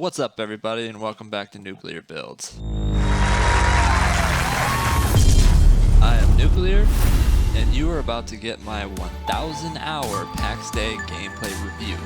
What's up, everybody, and welcome back to Nuclear Builds. I am Nuclear, and you are about to get my 1,000-hour Pax Day gameplay review.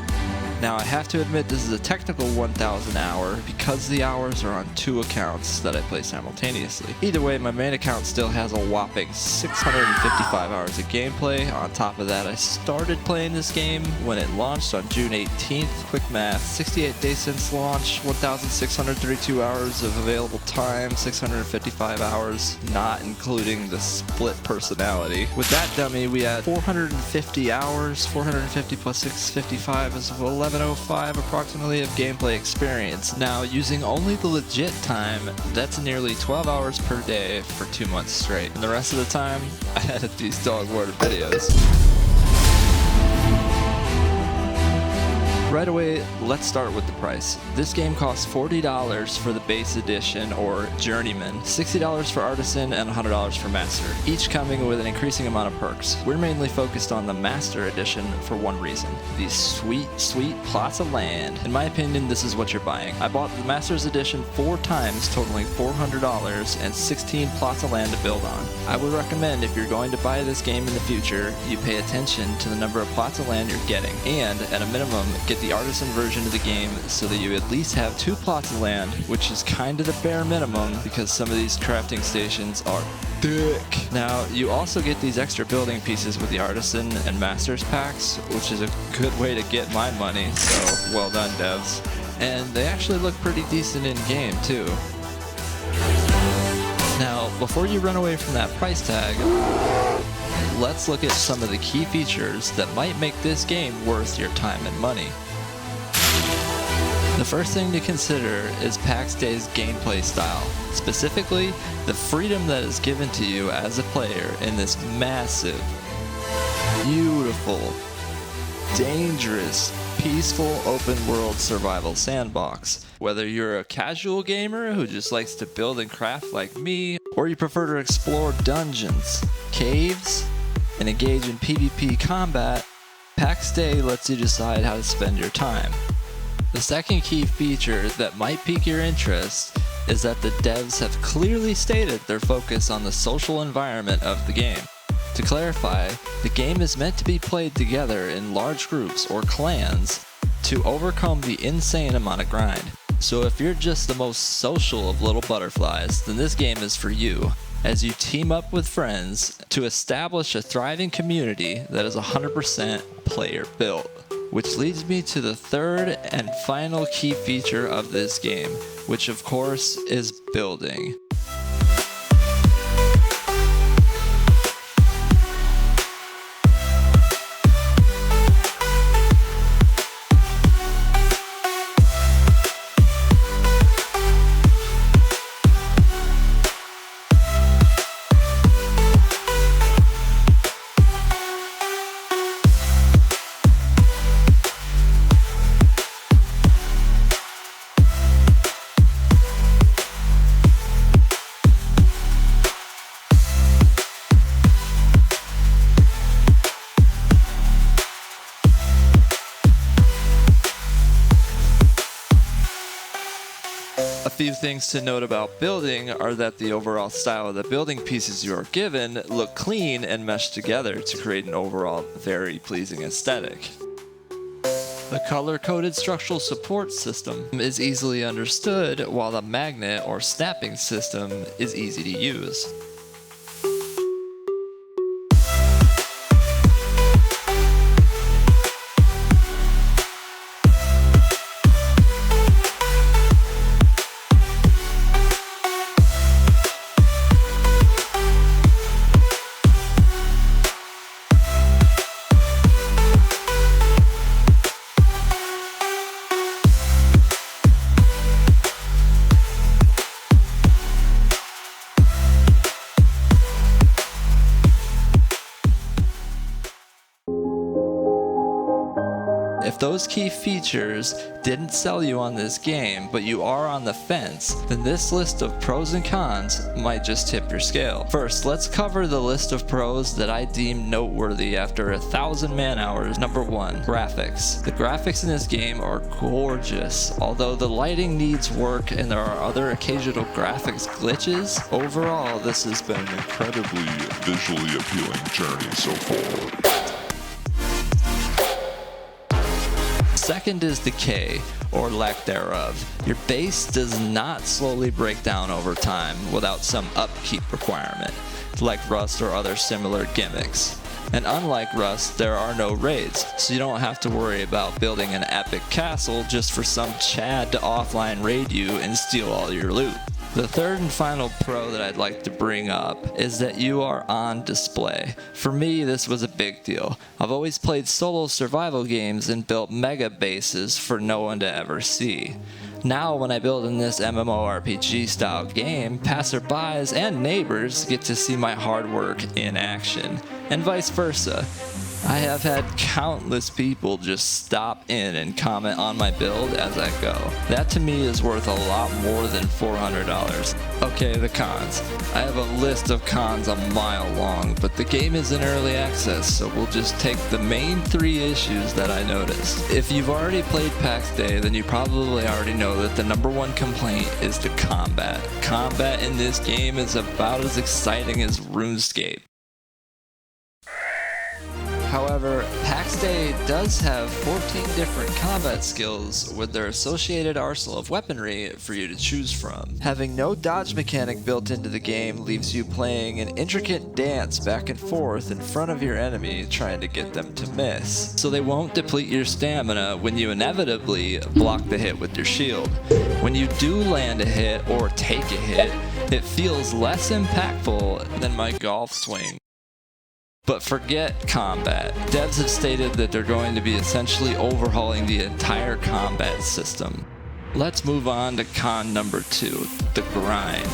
Now, I have to admit this is a technical 1,000 hour because the hours are on two accounts that I play simultaneously. Either way, my main account still has a whopping 655 hours of gameplay. On top of that, I started playing this game when it launched on June 18th. Quick math, 68 days since launch, 1,632 hours of available time, 655 hours, not including the split personality. With that dummy, we had 450 hours, 450 plus 655 is 1105 approximately of gameplay experience. Now, using only the legit time, that's nearly 12 hours per day for 2 months straight. And the rest of the time, I edit these dog water videos. Right away, let's start with the price. This game costs $40 for the base edition or journeyman, $60 for artisan, and $100 for master, each coming with an increasing amount of perks. We're mainly focused on the master edition for one reason: these sweet plots of land. In my opinion, this is what you're buying. I bought the master's edition 4 times, totaling $400 and 16 plots of land to build on. I would recommend, if you're going to buy this game in the future, you pay attention to the number of plots of land you're getting, and at a minimum, get the artisan version of the game so that you at least have 2 plots of land, which is kind of the bare minimum because some of these crafting stations are thick. Now, you also get these extra building pieces with the artisan and masters packs, which is a good way to get my money, so well done, devs. And they actually look pretty decent in game too. Now, before you run away from that price tag, let's look at some of the key features that might make this game worth your time and money. The first thing to consider is Pax Day's gameplay style, specifically the freedom that is given to you as a player in this massive, beautiful, dangerous, peaceful open world survival sandbox. Whether you're a casual gamer who just likes to build and craft like me, or you prefer to explore dungeons, caves, and engage in PvP combat, Pax Day lets you decide how to spend your time. The second key feature that might pique your interest is that the devs have clearly stated their focus on the social environment of the game. To clarify, the game is meant to be played together in large groups or clans to overcome the insane amount of grind. So if you're just the most social of little butterflies, then this game is for you, as you team up with friends to establish a thriving community that is 100% player built. Which leads me to the third and final key feature of this game, which of course is building. A few things to note about building are that the overall style of the building pieces you are given look clean and meshed together to create an overall very pleasing aesthetic. The color-coded structural support system is easily understood, while the magnet or snapping system is easy to use. those key features didn't sell you on this game, but you are on the fence, then this list of pros and cons might just tip your scale. First, let's cover the list of pros that I deem noteworthy after 1,000 man hours. Number 1, graphics. The graphics in this game are gorgeous. Although the lighting needs work and there are other occasional graphics glitches, overall this has been an incredibly visually appealing journey so far. Second is decay, or lack thereof. Your base does not slowly break down over time without some upkeep requirement, like Rust or other similar gimmicks. And unlike Rust, there are no raids, so you don't have to worry about building an epic castle just for some Chad to offline raid you and steal all your loot. The third and final pro that I'd like to bring up is that you are on display. For me, this was a big deal. I've always played solo survival games and built mega bases for no one to ever see. Now when I build in this MMORPG style game, passerbys and neighbors get to see my hard work in action, and vice versa. I have had countless people just stop in and comment on my build as I go. That to me is worth a lot more than $400. Okay, the cons. I have a list of cons a mile long, but the game is in early access, so we'll just take the main 3 issues that I noticed. If you've already played Pax Dei, then you probably already know that the number 1 complaint is the combat. Combat in this game is about as exciting as RuneScape. However, Pax Dei does have 14 different combat skills with their associated arsenal of weaponry for you to choose from. Having no dodge mechanic built into the game leaves you playing an intricate dance back and forth in front of your enemy trying to get them to miss, so they won't deplete your stamina when you inevitably block the hit with your shield. When you do land a hit or take a hit, it feels less impactful than my golf swing. But forget combat. Devs have stated that they're going to be essentially overhauling the entire combat system. Let's move on to con number 2, the grind.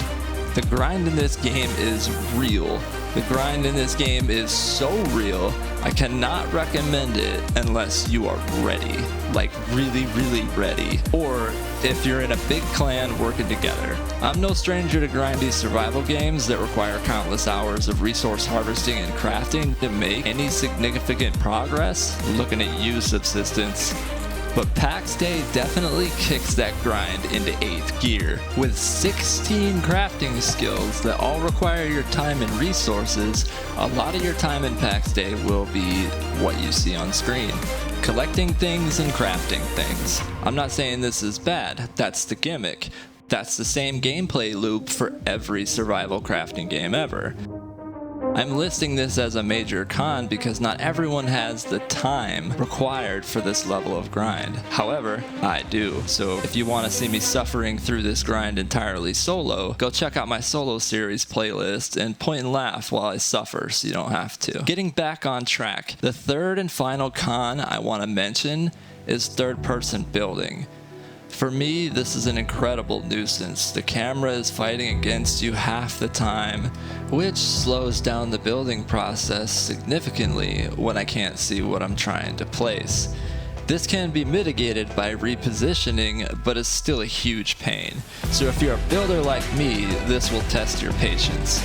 The grind in this game is real. The grind in this game is so real, I cannot recommend it unless you are ready. Like really, really ready. Or if you're in a big clan working together. I'm no stranger to grindy survival games that require countless hours of resource harvesting and crafting to make any significant progress. Looking at you, subsistence. But Pax Dei definitely kicks that grind into 8th gear. With 16 crafting skills that all require your time and resources, a lot of your time in Pax Dei will be what you see on screen. Collecting things and crafting things. I'm not saying this is bad, that's the gimmick. That's the same gameplay loop for every survival crafting game ever. I'm listing this as a major con because not everyone has the time required for this level of grind. However, I do. So if you want to see me suffering through this grind entirely solo, go check out my solo series playlist and point and laugh while I suffer so you don't have to. Getting back on track, the third and final con I want to mention is third-person building. For me, this is an incredible nuisance. The camera is fighting against you half the time, which slows down the building process significantly when I can't see what I'm trying to place. This can be mitigated by repositioning, but is still a huge pain. So if you're a builder like me, this will test your patience.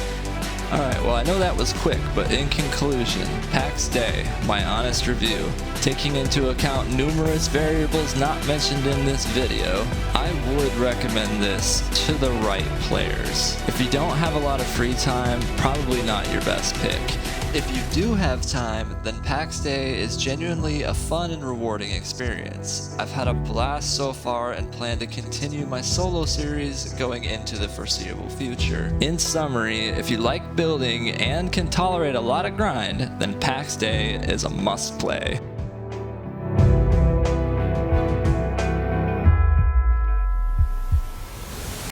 Alright, well I know that was quick, but in conclusion, Pax Dei, my honest review. Taking into account numerous variables not mentioned in this video, I would recommend this to the right players. If you don't have a lot of free time, probably not your best pick. If you do have time, then Pax Dei is genuinely a fun and rewarding experience. I've had a blast so far and plan to continue my solo series going into the foreseeable future. In summary, if you like building and can tolerate a lot of grind, then Pax Dei is a must play.